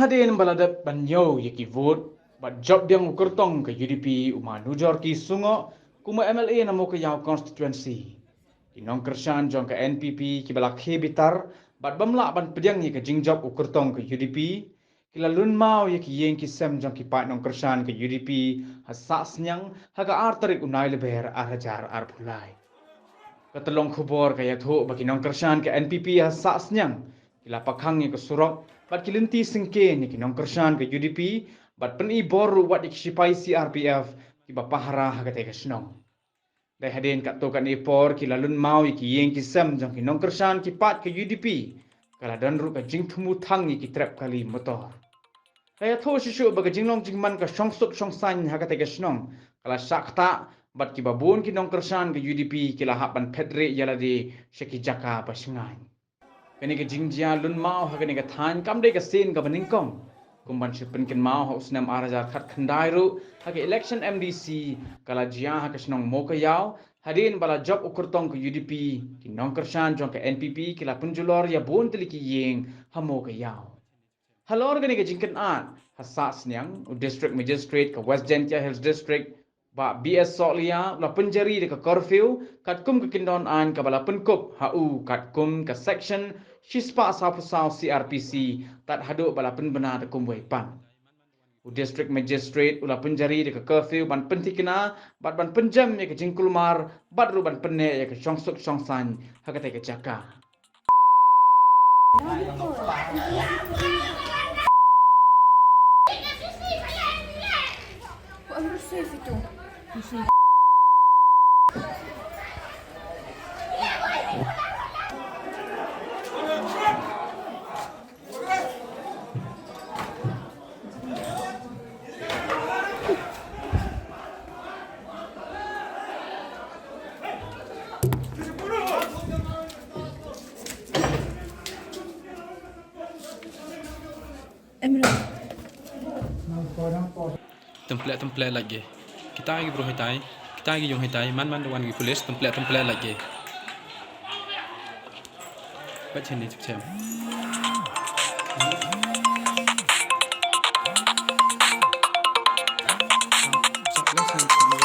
hadin baladat banyo yaki vote but job yang ukurtong ke UDP uma nujor ki sungo kuma MLA namo ke yau constituency inong kersan jong ke NPP ki balak bitar but bamla ban pediang ni ke jingjob ukurtong ke UDP kila lun mau yaki yeng ki sem jong ki pat nong kersan ke UDP hasas nyang haga artarik unai leber arhajar arpulai ketelong khubor kaya thu bagi nong kersan ke NPP hasas nyang kila pakhang ni ke surok bat kilinti singke ni kinong kersan ke UDP bat peni boru wat iksipai CRPF ki bapahara hagate ke snong dai hadin kat to kan ipor ki lalun mau ki yeng ki sem jong kinong kersan ki pat ke UDP kala dan ru ka jing thumu thang ni ki trap kali motor kaya tho shishu baga jinglong jingman ka shongsuk shongsan hagate ke snong kala sakta bat ki babun kinong kersan ke UDP kila hapan pedre yaladi sheki jaka pasingan kani ke jingjia lun mau ha kani ke than kam de ke sin ka baningkong kumban sipen ken mau ha usnam arajar khat khandai ru ha ke election MDC kala jia ha ke snong mo ka yaw hadin bala job ukurtong ke UDP ki nong kersan jong ke NPP kila punjulor ya bon tili ki yeng ha mo ka yaw halor kani ke jingken at hasas nyang district magistrate ke West Gentia Hills district ba BS Solia la penjari de ke curfew kat kum ke kindon an ka bala penkup HU kat kum ke section Shispa Sapusau CRPC tat hadu bala penbena de kum pan district magistrate ula penjari de ke curfew ban pentikina bat ban penjam ye ke jingkulmar bat ru ban penne ye ke songsuk songsan hakate ke jaka template lagi kita lagi bro hitai kita lagi yung hitai man dewan gi polis template lagi baca ni cem